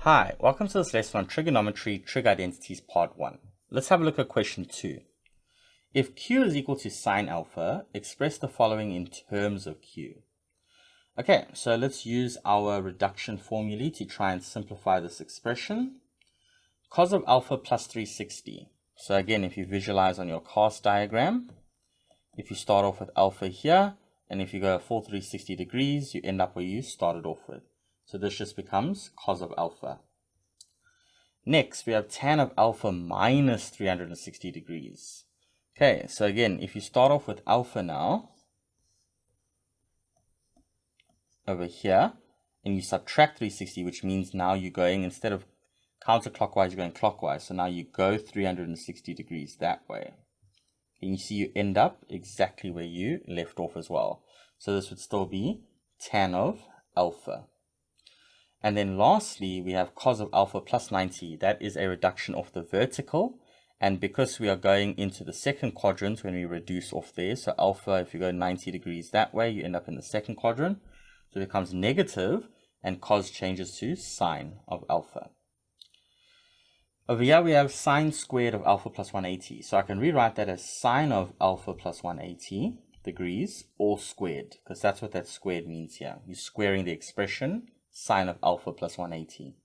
Hi, welcome to this lesson on Trigonometry, Trig Identities Part 1. Let's have a look at question 2. If Q is equal to sine alpha, express the following in terms of Q. Okay, so let's use our reduction formulae to try and simplify this expression. Cos of alpha plus 360. So again, if you visualize on your cast diagram, if you start off with alpha here, and if you go a full 360 degrees, you end up where you started off with. So this just becomes cos of alpha. Next, we have tan of alpha minus 360 degrees. Okay, so again, if you start off with alpha now, over here, and you subtract 360, which means now you're going, instead of counterclockwise, you're going clockwise. So now you go 360 degrees that way. And you see you end up exactly where you left off as well. So this would still be tan of alpha. And then lastly, we have cos of alpha plus 90. That is a reduction of the vertical. And because we are going into the second quadrant when we reduce off there, so alpha, if you go 90 degrees that way, you end up in the second quadrant. So it becomes negative, and cos changes to sine of alpha. Over here, we have sine squared of alpha plus 180. So I can rewrite that as sine of alpha plus 180 degrees, all squared, because that's what that squared means here. You're squaring the expression sine of alpha plus 180.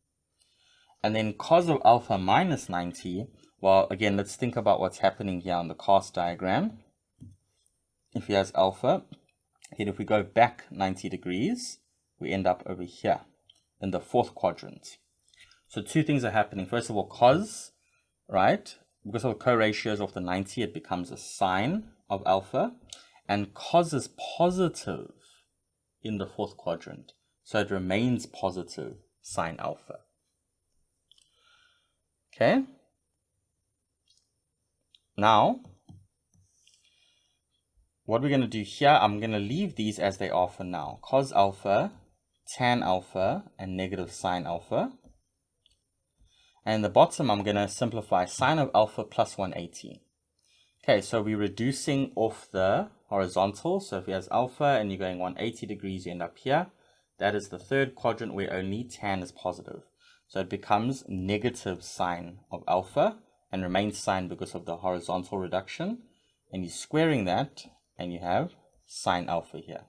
And then cos of alpha minus 90, well, again, let's think about what's happening here on the cast diagram. If he has alpha, then if we go back 90 degrees, we end up over here in the fourth quadrant. So two things are happening. First of all, cos, right? Because of the co-ratios of the 90, it becomes a sine of alpha. And cos is positive in the fourth quadrant. So it remains positive sine alpha. Okay. Now, what we're going to do here, I'm going to leave these as they are for now. Cos alpha, tan alpha, and negative sine alpha. And in the bottom, I'm going to simplify sine of alpha plus 180. Okay, so we're reducing off the horizontal. So if he has alpha and you're going 180 degrees, you end up here. That is the third quadrant where only tan is positive. So it becomes negative sine of alpha and remains sine because of the horizontal reduction. And you're squaring that and you have sine alpha here.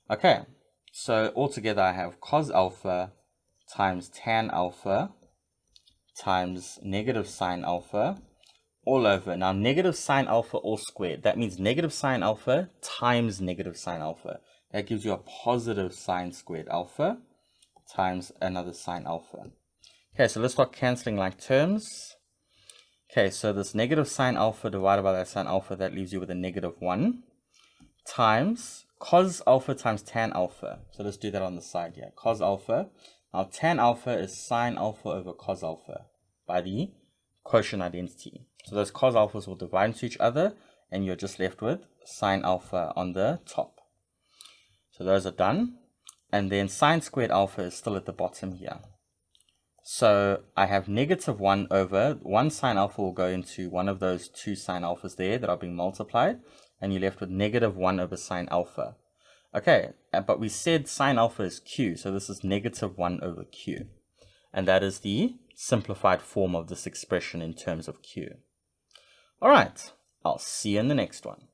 Okay, so altogether I have cos alpha times tan alpha times negative sine alpha all over. Now negative sine alpha all squared. That means negative sine alpha times negative sine alpha. That gives you a positive sine squared alpha times another sine alpha. Okay, so let's start cancelling like terms. Okay, so this negative sine alpha divided by that sine alpha, that leaves you with a negative 1 times cos alpha times tan alpha. So let's do that on the side here. Cos alpha. Now tan alpha is sine alpha over cos alpha by the quotient identity. So those cos alphas will divide into each other and you're just left with sine alpha on the top. So those are done. And then sine squared alpha is still at the bottom here. So I have negative 1 over 1 sine alpha will go into one of those two sine alphas there that are being multiplied. And you're left with negative 1 over sine alpha. Okay, but we said sine alpha is q. So this is negative 1 over q. And that is the simplified form of this expression in terms of q. All right, I'll see you in the next one.